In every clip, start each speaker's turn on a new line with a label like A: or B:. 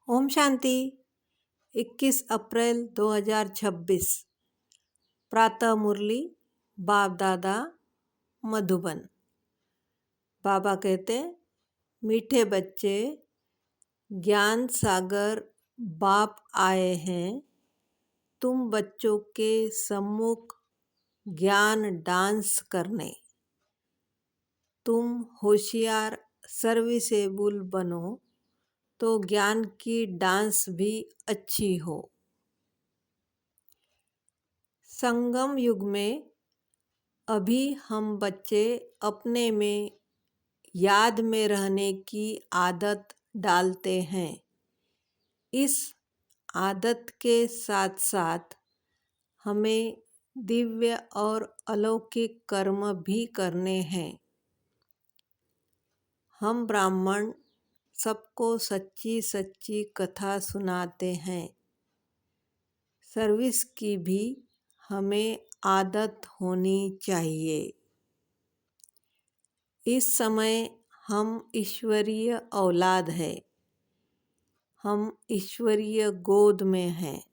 A: ओम शांति। 21 अप्रैल 2026 प्रातः मुरली बाप दादा मधुबन। बाबा कहते, मीठे बच्चे, ज्ञान सागर बाप आए हैं। तुम बच्चों के सम्मुख ज्ञान डांस करने। तुम होशियार सर्विसेबल बनो तो ज्ञान की डांस भी अच्छी हो। संगम युग में अभी हम बच्चे अपने में याद में रहने की आदत डालते हैं। इस आदत के साथ साथ हमें दिव्य और अलौकिक कर्म भी करने हैं। हम ब्राह्मण सबको सच्ची सच्ची कथा सुनाते हैं। सर्विस की भी हमें आदत होनी चाहिए। इस समय हम ईश्वरीय औलाद हैं। हम ईश्वरीय गोद में हैं।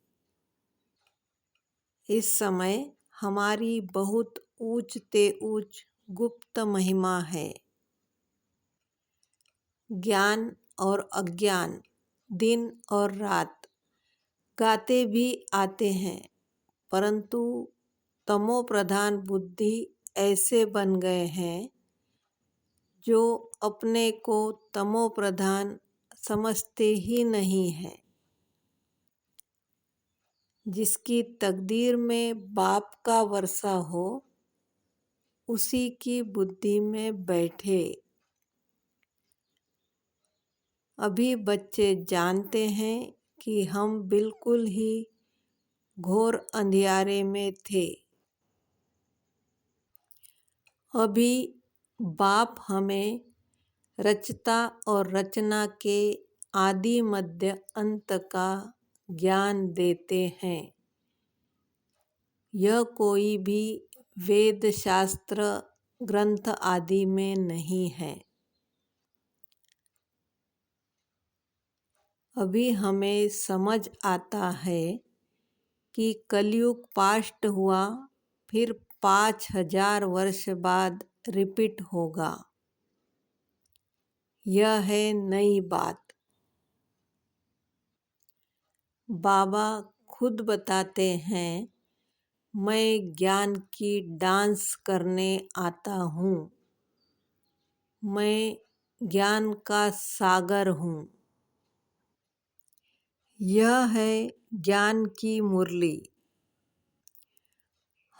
A: इस समय हमारी बहुत ऊंच ते ऊंच गुप्त महिमा है। ज्ञान और अज्ञान, दिन और रात गाते भी आते हैं, परंतु तमो प्रधान बुद्धि ऐसे बन गए हैं जो अपने को तमो प्रधान समझते ही नहीं है। जिसकी तकदीर में बाप का वर्षा हो, उसी की बुद्धि में बैठे। अभी बच्चे जानते हैं कि हम बिल्कुल ही घोर अंधियारे में थे। अभी बाप हमें रचता और रचना के आदि मध्य अंत का ज्ञान देते हैं। यह कोई भी वेद शास्त्र ग्रंथ आदि में नहीं है। अभी हमें समझ आता है कि कलयुग पास्ट हुआ, फिर 5000 वर्ष बाद रिपीट होगा। यह है नई बात। बाबा खुद बताते हैं, मैं ज्ञान की डांस करने आता हूँ। मैं ज्ञान का सागर हूँ। यह है ज्ञान की मुरली।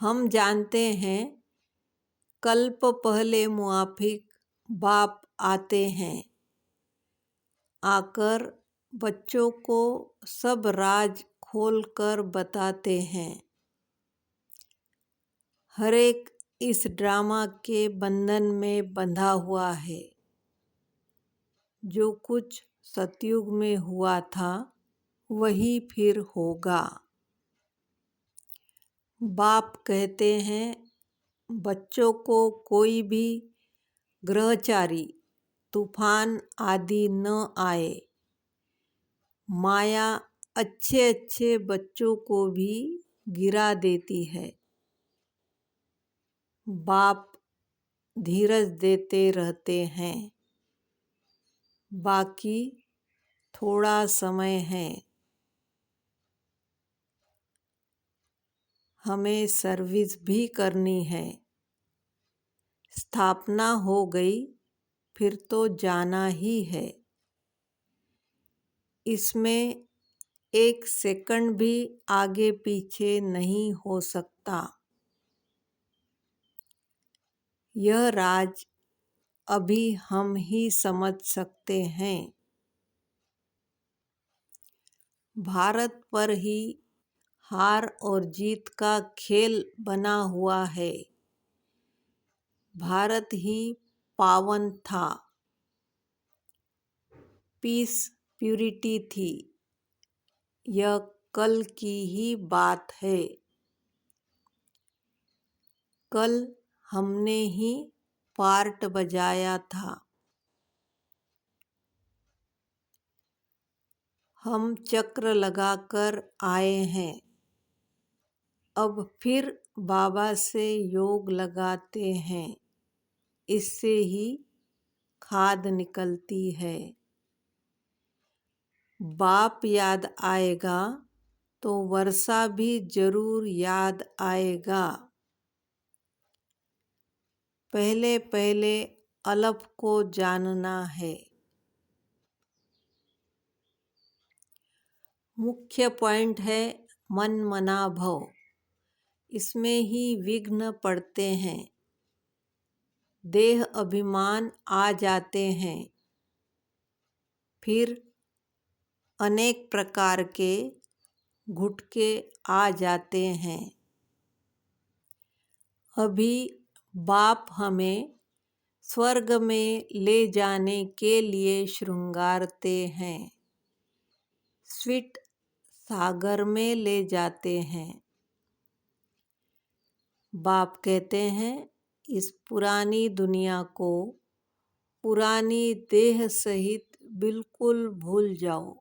A: हम जानते हैं कल्प पहले मुआफिक बाप आते हैं। आकर बच्चों को सब राज खोलकर बताते हैं। हर एक इस ड्रामा के बंधन में बंधा हुआ है। जो कुछ सतयुग में हुआ था, वही फिर होगा। बाप कहते हैं, बच्चों को कोई भी ग्रहचारी तूफान आदि न आए। माया अच्छे अच्छे बच्चों को भी गिरा देती है। बाप धीरज देते रहते हैं। बाकी थोड़ा समय है। हमें सर्विस भी करनी है। स्थापना हो गई, फिर तो जाना ही है। इसमें एक सेकंड भी आगे पीछे नहीं हो सकता। यह राज अभी हम ही समझ सकते हैं। भारत पर ही हार और जीत का खेल बना हुआ है। भारत ही पावन था। पीस प्यूरिटी थी। यह कल की ही बात है। कल हमने ही पार्ट बजाया था। हम चक्र लगाकर आए हैं, अब फिर बाबा से योग लगाते हैं, इससे ही खाद निकलती है। बाप याद आएगा तो वर्षा भी जरूर याद आएगा। पहले पहले अलफ को जानना है। मुख्य पॉइंट है मन मना भव। इसमें ही विघ्न पड़ते हैं, देह अभिमान आ जाते हैं, फिर अनेक प्रकार के घुटके आ जाते हैं। अभी बाप हमें स्वर्ग में ले जाने के लिए श्रृंगारते हैं, स्वीट सागर में ले जाते हैं। बाप कहते हैं इस पुरानी दुनिया को पुरानी देह सहित बिल्कुल भूल जाओ।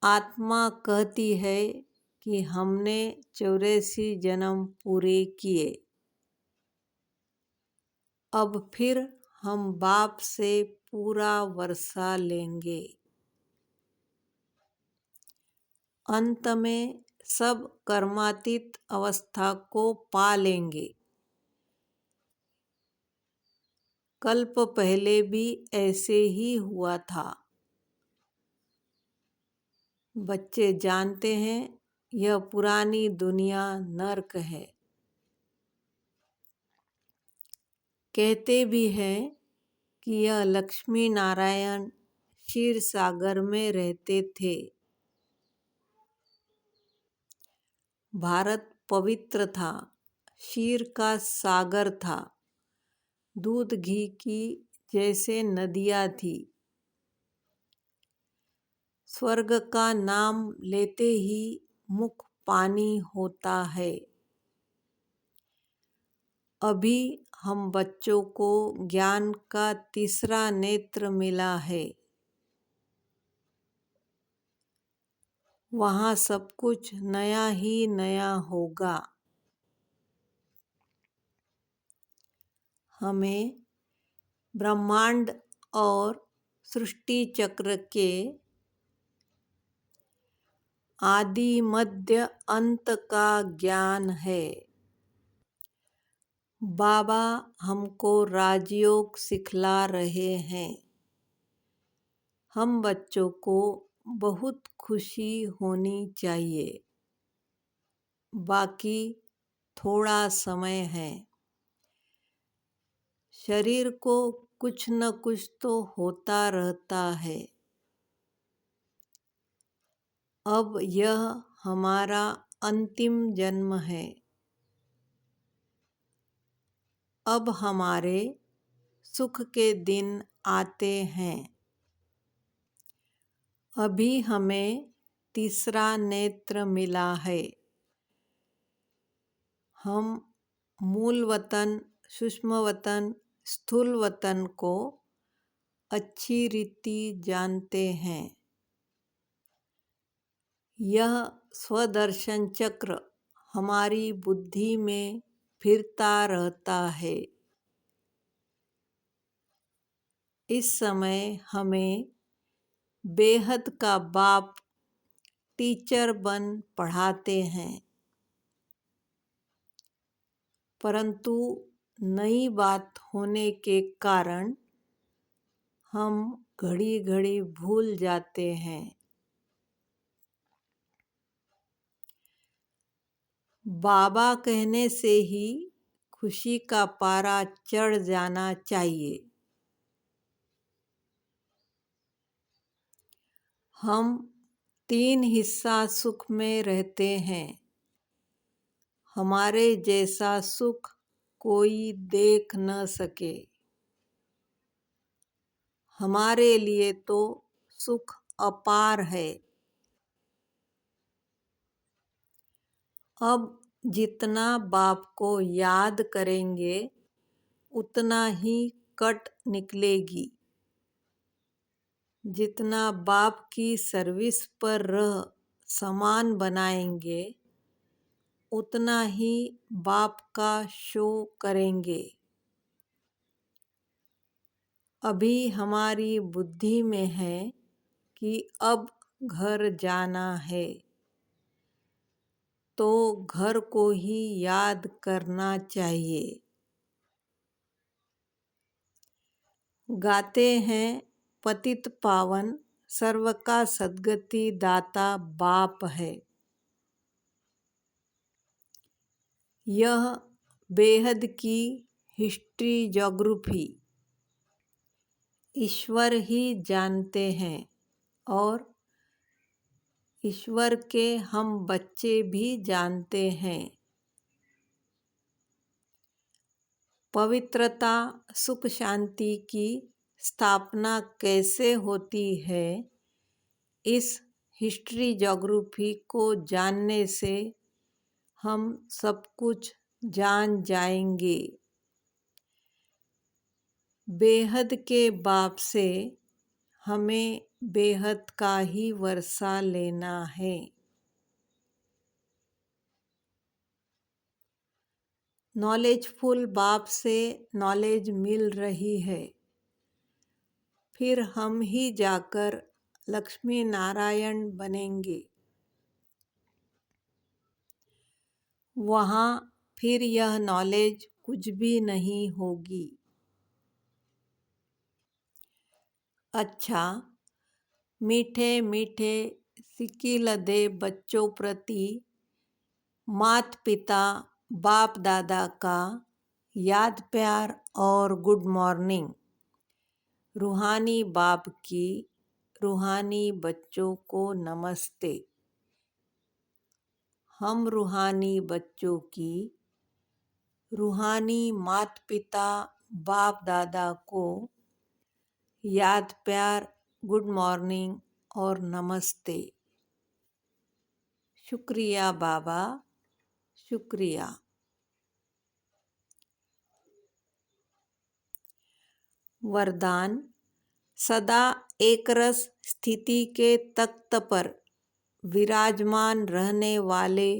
A: आत्मा कहती है कि हमने 84 जन्म पूरे किए, अब फिर हम बाप से पूरा वर्षा लेंगे। अंत में सब कर्मातीत अवस्था को पा लेंगे। कल्प पहले भी ऐसे ही हुआ था। बच्चे जानते हैं यह पुरानी दुनिया नर्क है। कहते भी हैं कि यह लक्ष्मी नारायण क्षीर सागर में रहते थे। भारत पवित्र था, क्षीर का सागर था, दूध घी की जैसे नदियाँ थी। स्वर्ग का नाम लेते ही मुख पानी होता है। अभी हम बच्चों को ज्ञान का तीसरा नेत्र मिला है। वहाँ सब कुछ नया ही नया होगा। हमें ब्रह्मांड और सृष्टि चक्र के आदि मध्य अंत का ज्ञान है। बाबा हमको राजयोग सिखला रहे हैं। हम बच्चों को बहुत खुशी होनी चाहिए। बाकी थोड़ा समय है। शरीर को कुछ न कुछ तो होता रहता है। अब यह हमारा अंतिम जन्म है। अब हमारे सुख के दिन आते हैं। अभी हमें तीसरा नेत्र मिला है। हम मूल वतन, सूक्ष्म वतन, स्थूल वतन को अच्छी रीति जानते हैं। यह स्वदर्शन चक्र हमारी बुद्धि में फिरता रहता है। इस समय हमें बेहद का बाप टीचर बन पढ़ाते हैं, परंतु नई बात होने के कारण हम घड़ी घड़ी भूल जाते हैं। बाबा कहने से ही खुशी का पारा चढ़ जाना चाहिए। हम 3 हिस्सा सुख में रहते हैं। हमारे जैसा सुख कोई देख न सके। हमारे लिए तो सुख अपार है। अब जितना बाप को याद करेंगे उतना ही कट निकलेगी। जितना बाप की सर्विस पर रह समान बनाएंगे उतना ही बाप का शो करेंगे। अभी हमारी बुद्धि में है कि अब घर जाना है, तो घर को ही याद करना चाहिए। गाते हैं पतित पावन सर्व का सद्गति दाता बाप है। यह बेहद की हिस्ट्री ज्योग्राफी ईश्वर ही जानते हैं और ईश्वर के हम बच्चे भी जानते हैं। पवित्रता सुख शांति की स्थापना कैसे होती है, इस हिस्ट्री ज्योग्राफी को जानने से हम सब कुछ जान जाएंगे। बेहद के बाप से हमें बेहद का ही वर्षा लेना है। नॉलेजफुल बाप से नॉलेज मिल रही है, फिर हम ही जाकर लक्ष्मी नारायण बनेंगे। वहाँ फिर यह नॉलेज कुछ भी नहीं होगी। अच्छा, मीठे मीठे सिकिलदे बच्चों प्रति मात पिता बाप दादा का याद प्यार और गुड मॉर्निंग। रूहानी बाप की रूहानी बच्चों को नमस्ते। हम रूहानी बच्चों की रूहानी मात पिता बाप दादा को याद प्यार गुड मॉर्निंग और नमस्ते। शुक्रिया बाबा, शुक्रिया। वरदान। सदा एकरस स्थिति के तख्त पर विराजमान रहने वाले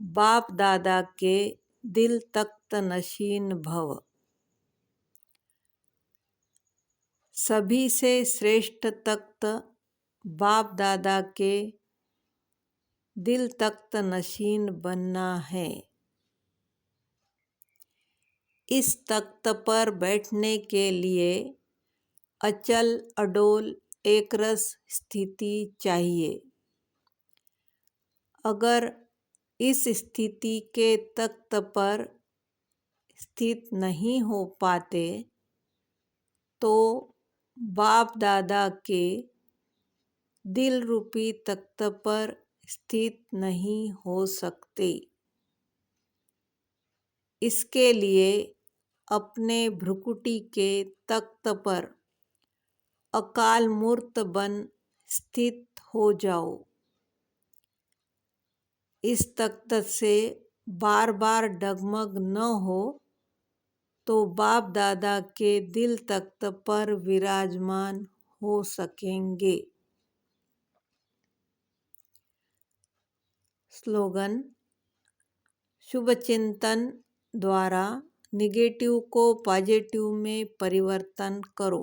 A: बाप दादा के दिल तख्त नशीन भव। सभी से श्रेष्ठ तख्त बाप दादा के दिल तख्त नशीन बनना है। इस तख्त पर बैठने के लिए अचल अडोल एकरस स्थिति चाहिए। अगर इस स्थिति के तख्त पर स्थित नहीं हो पाते तो बाप दादा के दिल रूपी तख्त पर स्थित नहीं हो सकते। इसके लिए अपने भ्रुकुटी के तख्त पर अकाल मूर्त बन स्थित हो जाओ। इस तख्त से बार बार डगमग न हो तो बाप दादा के दिल तख्त पर विराजमान हो सकेंगे। स्लोगन। शुभ चिंतन द्वारा निगेटिव को पॉजिटिव में परिवर्तन करो।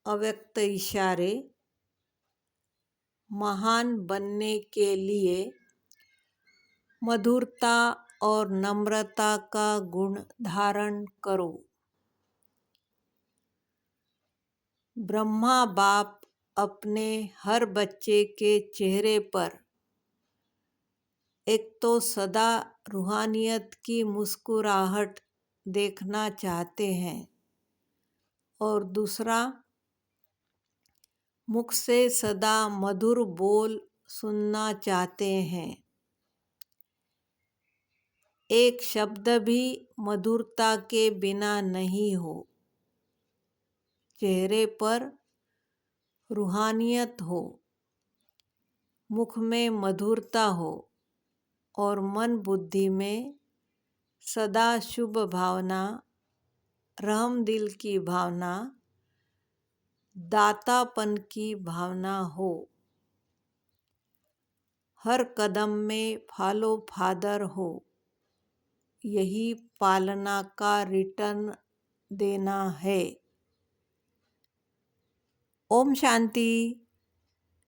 A: अव्यक्त इशारे। महान बनने के लिए मधुरता और नम्रता का गुण धारण करो। ब्रह्मा बाप अपने हर बच्चे के चेहरे पर एक तो सदा रूहानियत की मुस्कुराहट देखना चाहते हैं और दूसरा मुख से सदा मधुर बोल सुनना चाहते हैं। एक शब्द भी मधुरता के बिना नहीं हो। चेहरे पर रूहानियत हो, मुख में मधुरता हो और मन बुद्धि में सदा शुभ भावना रहम दिल की भावना दातापन की भावना हो। हर कदम में फॉलो फादर हो, यही पालना का रिटर्न देना है। ओम शांति।